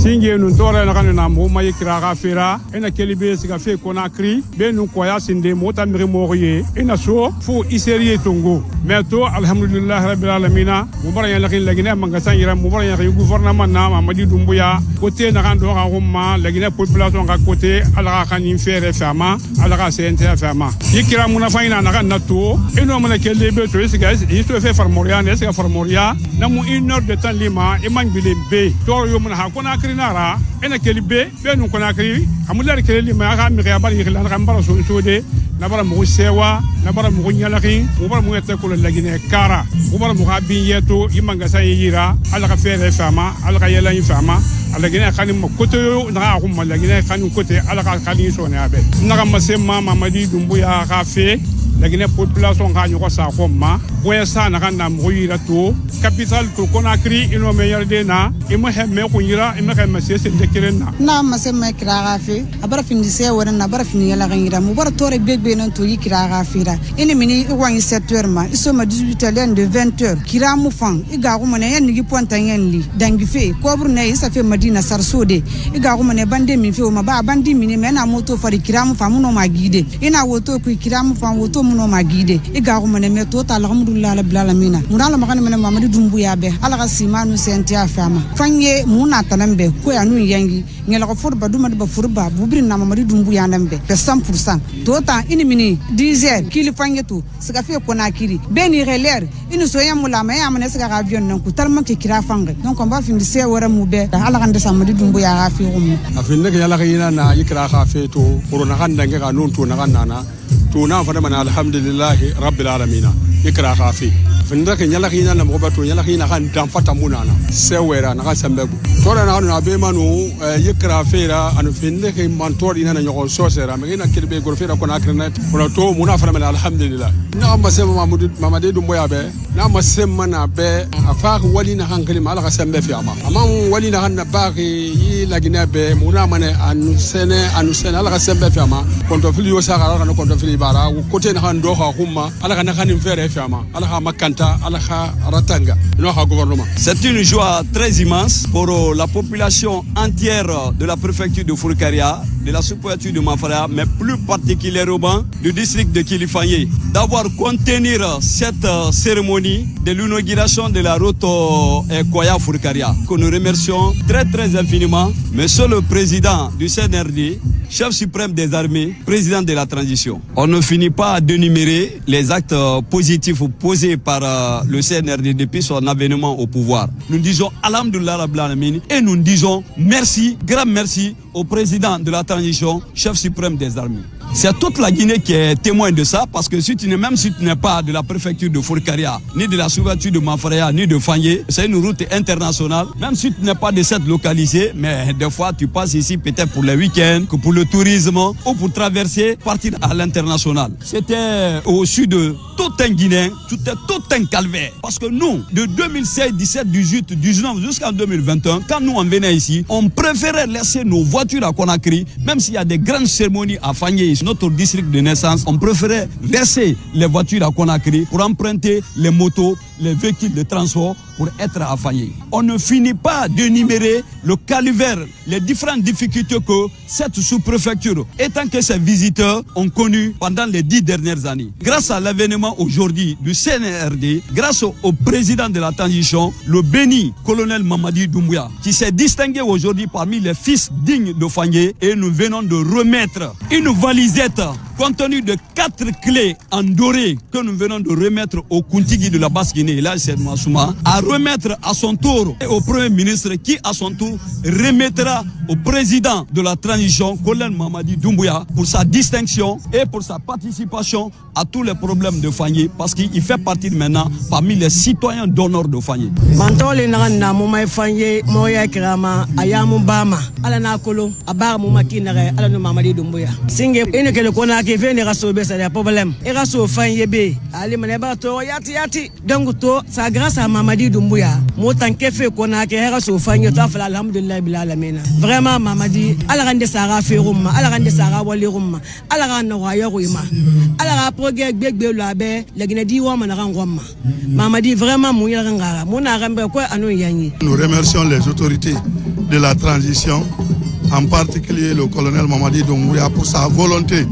singe nun tore na kana mo mai kira fera ina kelibe siga fe Conakry be nun koya sinde mota miri moriye ina so fu iseriye tongo meto alhamdulillah rabbil alamin mubara ya lakin lagina mangasan yira mubara ya gouvernement na Mamadi Doumbouya côté na kan do ka rumma lagina population ka côté ala ka ni fere fama ala ka CNT fama yikira muna faina na kan nato ino mana kelibe to siga isto fe farmoria ne siga farmoria na mu 1 heure de temps lima e man bilembe to yo muna ha Conakry nara ena kelibe be nun Conakry amular kelli ma ga mi ga bari khlan ga mbara so de na bara mu sewa na bara mu nyalaki mu bara mu ete ko lagine kara mu bara mu ga binyeto imanga sa yira ala ka fere fama ala ka yela fama ala gine khani mo koto na ga ko lagine khani kote ala ka khani so ne abe na ga masema Mamadi Doumbouya ga fe lagine population ga nyoko sa ko ma boya sa na kan na mo yira to capital to Conakry ino me yarde na imo hemme ko yira imo hemme sese de kirena na masema kira ga fe abara findi se wona na bara fini yala ga yira mu bara tore bebe non to yikira ga fira ene mini wani 7h ma iso ma 18h de 20h kira mu fan iga ko mane yan nigi ponta yan li dangi fe ko bur ne isa fe Madina sarsode iga ko mane bande mi fe o ma ba bandi mi ne na moto fari kira mu famu no ma gide ina woto ku kira mu fan woto mu no ma gide iga ko mane me to ta alhamdulillah rabbil alamin mudala magana mane Mamadi Doumbouya be ala ga simanu senti afama fanye muna tanambe ko ya nu yangi ngela ko furba duma ba furba bubri na Mamadi Doumbouya nambe be 100% to ta ini mini 10h kili fanye tu siga fe Conakry beni reler ini so yam mulama ya mane siga avion nan ku talma ke kira fange donc on va fin de se wara mu be ala ga ndesa Mamadi Doumbouya ga fi rum afin ne yala ga yina na yikra ga fe to corona kan dange ga non to na kan nana to na fa mana alhamdulillah rabbil alamin yikra ga fi finda ke nyala hina na mobato nyala hina kan dan fata munana sewera na ka sambegu tora na be manu yikra fera anu finda ke mantor ina na nyoko sosera me ina kirbe gorfera Conakry net ona to muna fara mana alhamdulillah na ma sema Mamadi Doumbouya be na ma sema na be afa wali na hankali ma ala ka sambe fi ama wali na hanna baaki yi lagina be muna mane anu sene ala ka sambe fi ama konto fili yo saka ala ka konto fili bara kote na kan do ha humma ala ka na kan fere fi ama ala ka makkan. C'est une joie très immense pour la population entière de la préfecture de Fourkaria, de la sous-préfecture de Mafara, mais plus particulièrement du district de Kilifanye, d'avoir contenir cette cérémonie de l'inauguration de la route Koya Fourkaria, que nous remercions très très infiniment, monsieur le président du CNRD, chef suprême des armées, président de la transition. On ne finit pas d'énumérer les actes positifs posés par le CNRD depuis son avènement au pouvoir. Nous disons alhamdoulilah rabbil alamin et nous disons merci, grand merci au président de la transition, chef suprême des armées. C'est toute la Guinée qui est témoin de ça, parce que même si tu n'es pas de la préfecture de Fourkaria, ni de la sous-préfecture de Mafara, ni de Fanyé, c'est une route internationale. Même si tu n'es pas de cette localité, mais des fois tu passes ici peut-être pour le week-end, que pour le tourisme, ou pour traverser, partir à l'international. C'était au sud de tout un Guinéen, tout un calvaire. Parce que nous, de 2016, 17, 18, 19 jusqu'en 2021, quand nous en venons ici, on préférait laisser nos voitures à Conakry, même s'il y a des grandes cérémonies à Fanyé ici. Notre district de naissance, on préférait laisser les voitures à Conakry pour emprunter les motos, les véhicules de transport pour être à Fanyé. On ne finit pas d'énumérer le calvaire, les différentes difficultés que cette sous-préfecture, étant que ces visiteurs ont connu pendant les 10 dernières années. Grâce à l'événement aujourd'hui du CNRD, grâce au président de la transition, le béni colonel Mamadi Doumbouya, qui s'est distingué aujourd'hui parmi les fils dignes de Fanyé, et nous venons de remettre une valisette contenue de 4 clés en doré que nous venons de remettre au Kuntigi de la Basse-Guinée, là c'est Massouma, à remettre à son tour au Premier ministre qui à son tour remettra au président de la transition, colonel Mamadi Doumbouya, pour sa distinction et pour sa participation à tous les problèmes de Fanyé, parce qu'il fait partie maintenant parmi les citoyens d'honneur de Fanyé. Mantole na mumay Fanyé moya kirama ayamu bama ala na kolo abar mumakinere ala no Mamadi Doumbouya. Singe ene ke le konaki vene raso be ça des problèmes. Et raso Fanyé be ali maneba to yati donc to ça grâce à Mamadi Doumbouya. Motan ke fe konaki raso Fanyé to fa alhamdulillah bil alamin. Vraiment Mamadi ala rande sara fe rumma ala rande sara wali rumma ala rande waya ruima ala Nous remercions les autorités de la transition, en particulier le colonel Mamadi Doumbouya, pour sa volonté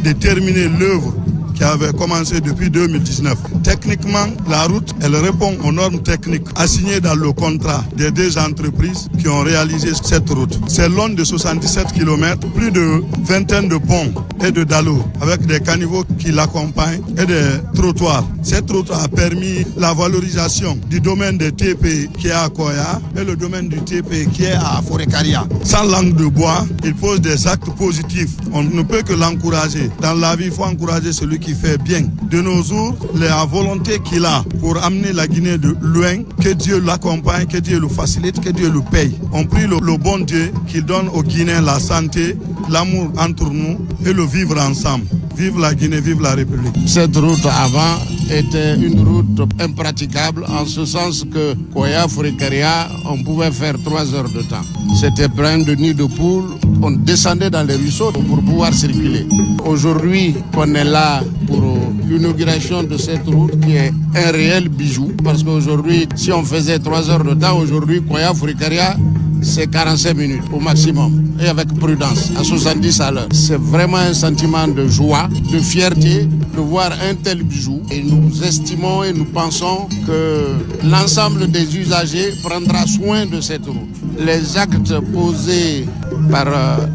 de terminer l'œuvre qui avait commencé depuis 2019. Techniquement, la route, elle répond aux normes techniques assignées dans le contrat des deux entreprises qui ont réalisé cette route. C'est long de 77 km, plus de vingtaine de ponts et de dallos avec des caniveaux qui l'accompagnent et des trottoirs. Cette route a permis la valorisation du domaine des TP qui est à Koya et le domaine du TP qui est à Forêt-Caria. Sans langue de bois, il pose des actes positifs. On ne peut que l'encourager. Dans la vie, il faut encourager celui qui fait bien. De nos jours, la volonté qu'il a pour amener la Guinée de loin, que Dieu l'accompagne, que Dieu le facilite, que Dieu le paye. On prie le bon Dieu qu'il donne aux Guinéens la santé, l'amour entre nous et le vivre ensemble. Vive la Guinée, vive la République. Cette route avant était une route impraticable en ce sens que Koya, Forêt-Caria, on pouvait faire 3 heures de temps. C'était plein de nids de poules. On descendait dans les ruisseaux pour pouvoir circuler. Aujourd'hui, on est là pour l'inauguration de cette route qui est un réel bijou. Parce qu'aujourd'hui, si on faisait 3 heures de temps, aujourd'hui, Koya, Forêt-Caria, c'est 45 minutes au maximum. Et avec prudence, à 70 à l'heure. C'est vraiment un sentiment de joie, de fierté de voir un tel bijou. Et nous estimons et nous pensons que l'ensemble des usagers prendra soin de cette route. Les actes posés par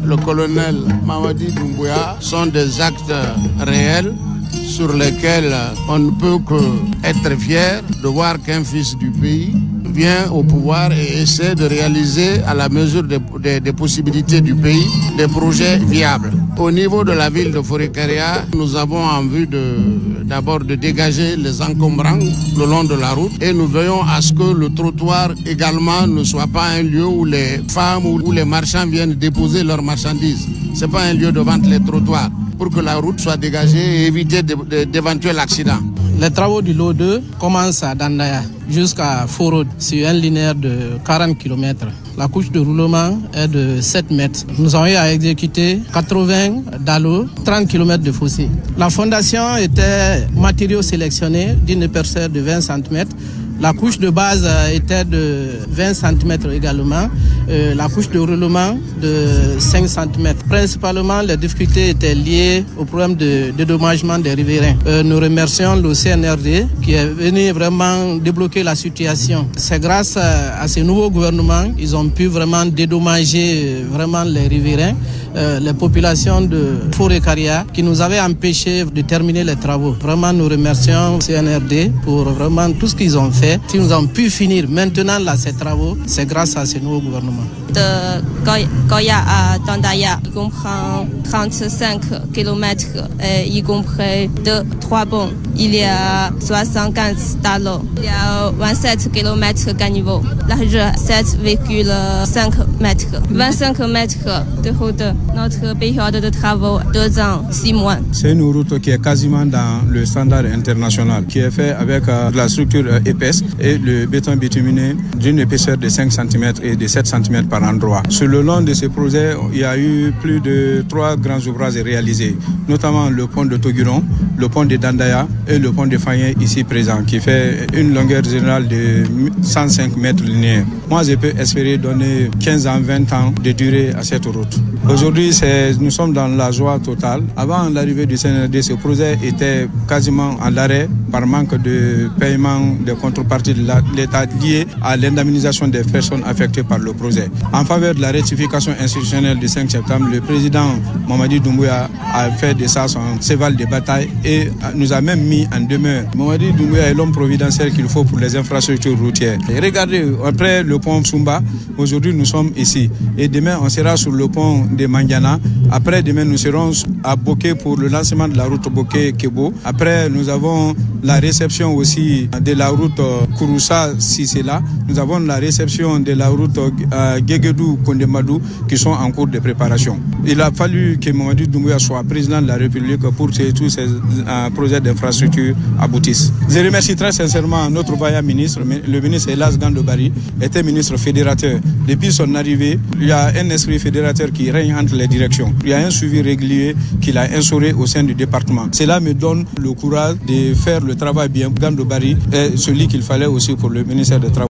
le colonel Mamadi Doumbouya sont des actes réels sur lesquels on ne peut qu'être fier de voir qu'un fils du pays vient au pouvoir et essaie de réaliser à la mesure des possibilités du pays des projets viables. Au niveau de la ville de Forêt-Caria, nous avons en vue d'abord de dégager les encombrants le long de la route et nous veillons à ce que le trottoir également ne soit pas un lieu où les femmes ou les marchands viennent déposer leurs marchandises. Ce n'est pas un lieu de vente, les trottoirs, pour que la route soit dégagée et éviter d'éventuels accidents. Les travaux du lot 2 commencent à Dandaya jusqu'à Forod sur un linéaire de 40 km. La couche de roulement est de 7 mètres. Nous avons eu à exécuter 80 dallos, 30 km de fossé. La fondation était matériaux sélectionnés d'une épaisseur de 20 cm. La couche de base était de 20 cm également. La couche de roulement de 5 cm. Principalement, les difficultés étaient liées au problème de dédommagement des riverains. Nous remercions le CNRD qui est venu vraiment débloquer la situation. C'est grâce à ce nouveau gouvernement, ils ont pu vraiment dédommager vraiment les riverains, les populations de Forêt-Caria qui nous avaient empêché de terminer les travaux. Vraiment, nous remercions le CNRD pour vraiment tout ce qu'ils ont fait. Si nous avons pu finir maintenant là, ces travaux, c'est grâce à ce nouveau gouvernement. De Koya à Dandaya, il comprend 35 km, y compris 3 ponts. Il y a 75 dallos. Il y a 27 km caniveau. Largeur 7,5 mètres. 25 mètres de route. Notre période de travaux, 2 ans, 6 mois. C'est une route qui est quasiment dans le standard international, qui est fait avec la structure épaisse et le béton bituminé d'une épaisseur de 5 cm et de 7 cm par endroit. Sur le long de ce projet, il y a eu plus de 3 grands ouvrages réalisés, notamment le pont de Toguron, le pont de Dandaya et le pont de Fagné ici présent, qui fait une longueur générale de 105 mètres linéaires. Moi, je peux espérer donner 15 à 20 ans de durée à cette route. Aujourd'hui, nous sommes dans la joie totale. Avant l'arrivée du CNRD, ce projet était quasiment en arrêt par manque de paiement de contrepartie de l'État lié à l'indemnisation des personnes affectées par le projet. En faveur de la rectification institutionnelle du 5 septembre, le président Mamadi Doumbouya a fait de ça son cheval de bataille et nous a même mis en demeure. Mamadi Doumbouya est l'homme providentiel qu'il faut pour les infrastructures routières. Et regardez, après le pont Sumba, aujourd'hui nous sommes ici. Et demain, on sera sur le pont de Mangiana. Après, demain, nous serons à Boké pour le lancement de la route Boké-Kebo. Après, nous avons la réception aussi de la route Kouroussa-Sisela. Nous avons la réception de la route Guéguédou-Kondemadou qui sont en cours de préparation. Il a fallu que Mamadi Doumbouya soit président de la République pour que tous ces projets d'infrastructure aboutissent. Je remercie très sincèrement notre vaillant ministre, le ministre Elas Gandobari, était ministre fédérateur. Depuis son arrivée, il y a un esprit fédérateur qui règne entre les directions. Il y a un suivi régulier qu'il a instauré au sein du département. Cela me donne le courage de faire le travail bien. Gandobari est celui qu'il fallait aussi pour le ministère des Travaux.